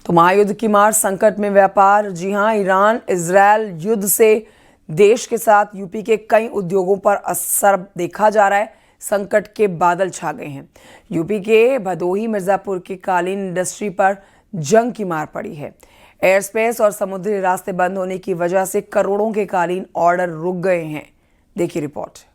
तो महायुद्ध की मार, संकट में व्यापार। जी हां, ईरान इजरायल युद्ध से देश के साथ यूपी के कई उद्योगों पर असर देखा जा रहा है। संकट के बादल छा गए हैं। यूपी के भदोही मिर्जापुर के कालीन इंडस्ट्री पर जंग की मार पड़ी है। एयर स्पेस और समुद्री रास्ते बंद होने की वजह से करोड़ों के कालीन ऑर्डर रुक गए हैं। देखिए रिपोर्ट।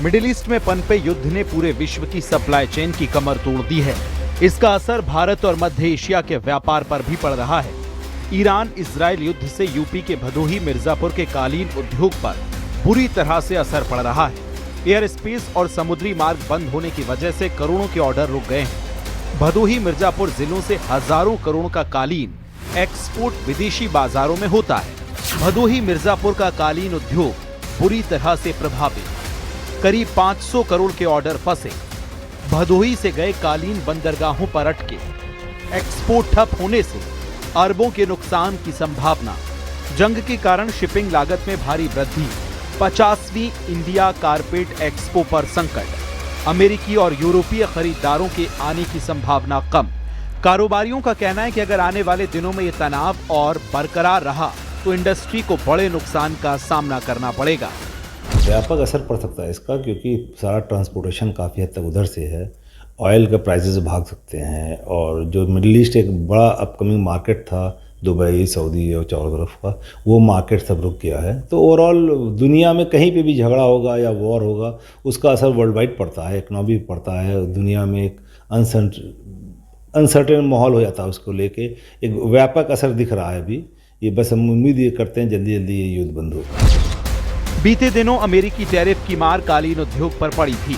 मिडिल ईस्ट में पनपे युद्ध ने पूरे विश्व की सप्लाई चेन की कमर तोड़ दी है। इसका असर भारत और मध्य एशिया के व्यापार पर भी पड़ रहा है। ईरान इजरायल युद्ध से यूपी के भदोही मिर्जापुर के कालीन उद्योग पर बुरी तरह से असर पड़ रहा है। एयर स्पेस और समुद्री मार्ग बंद होने की वजह से करोड़ों के ऑर्डर रुक गए हैं। भदोही मिर्जापुर जिलों से हजारों करोड़ का कालीन एक्सपोर्ट विदेशी बाजारों में होता है। भदोही मिर्जापुर का कालीन उद्योग बुरी तरह से प्रभावित, करीब 500 करोड़ के ऑर्डर फंसे। भदोही से गए कालीन बंदरगाहों पर अटके। एक्सपोर्ट ठप होने से अरबों के नुकसान की संभावना। जंग के कारण शिपिंग लागत में भारी वृद्धि। 50वीं इंडिया कारपेट एक्सपो पर संकट। अमेरिकी और यूरोपीय खरीदारों के आने की संभावना कम। कारोबारियों का कहना है कि अगर आने वाले दिनों में ये तनाव और बरकरार रहा तो इंडस्ट्री को बड़े नुकसान का सामना करना पड़ेगा। व्यापक असर पड़ सकता है इसका, क्योंकि सारा ट्रांसपोर्टेशन काफ़ी हद तक उधर से है। ऑयल के प्राइसेस भाग सकते हैं, और जो मिडिल ईस्ट एक बड़ा अपकमिंग मार्केट था, दुबई, सऊदी और चारों तरफ का, वो मार्केट सब रुक गया है। तो ओवरऑल दुनिया में कहीं पे भी झगड़ा होगा या वॉर होगा, उसका असर वर्ल्ड वाइड पड़ता है, इकोनॉमी पे पड़ता है। दुनिया में एक अनसर्टेन माहौल हो जाता है, उसको लेके एक व्यापक असर दिख रहा है अभी। ये बस हम उम्मीद ये करते हैं जल्दी जल्दी ये युद्ध बंद हो। बीते दिनों अमेरिकी टैरिफ की मार कालीन उद्योग पर पड़ी थी।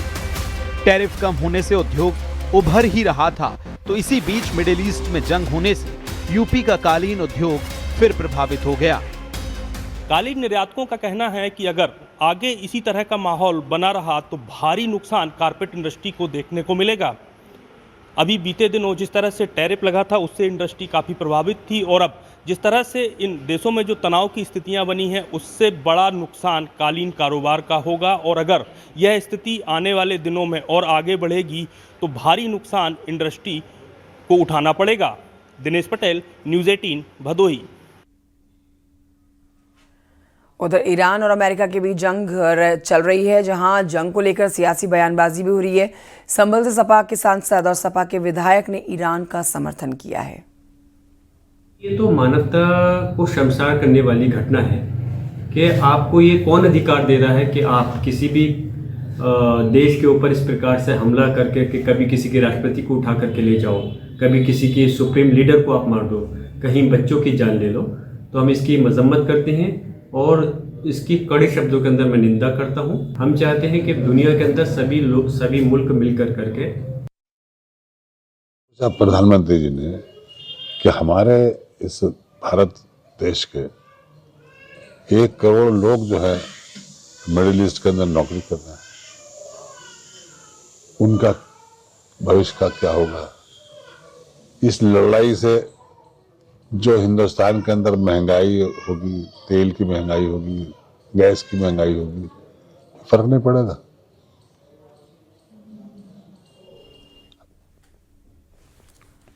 टैरिफ कम होने से उद्योग उभर ही रहा था, तो इसी बीच मिडिल ईस्ट में जंग होने से यूपी का कालीन उद्योग फिर प्रभावित हो गया। कालीन निर्यातकों का कहना है कि अगर आगे इसी तरह का माहौल बना रहा तो भारी नुकसान कारपेट इंडस्ट्री को देखने को मिलेगा। अभी बीते दिनों जिस तरह से टैरिफ लगा था उससे इंडस्ट्री काफ़ी प्रभावित थी, और अब जिस तरह से इन देशों में जो तनाव की स्थितियां बनी हैं उससे बड़ा नुकसान कालीन कारोबार का होगा। और अगर यह स्थिति आने वाले दिनों में और आगे बढ़ेगी तो भारी नुकसान इंडस्ट्री को उठाना पड़ेगा। दिनेश पटेल, न्यूज़ 18, भदोही। उधर ईरान और अमेरिका के बीच जंग चल रही है, जहां जंग को लेकर सियासी बयानबाजी भी हो रही है। संभल से सपा के सांसद और सपा के विधायक ने ईरान का समर्थन किया है। ये तो मानवता को शर्मसार करने वाली घटना है कि आपको ये कौन अधिकार दे रहा है कि आप किसी भी देश के ऊपर इस प्रकार से हमला करके कि कभी किसी के राष्ट्रपति को उठा करके ले जाओ, कभी किसी के सुप्रीम लीडर को आप मार दो, कहीं बच्चों की जान ले लो। तो हम इसकी मजम्मत करते हैं और इसकी कड़े शब्दों के अंदर मैं निंदा करता हूँ। हम चाहते हैं कि दुनिया के अंदर सभी लोग, सभी मुल्क मिलकर करके। प्रधानमंत्री जी ने कि हमारे इस भारत देश के 1 करोड़ लोग जो है मिडिल ईस्ट के अंदर नौकरी कर रहे हैं, उनका भविष्य का क्या होगा। इस लड़ाई से जो हिंदुस्तान के अंदर महंगाई होगी, तेल की महंगाई होगी, गैस की महंगाई होगी, फर्क नहीं पड़ेगा।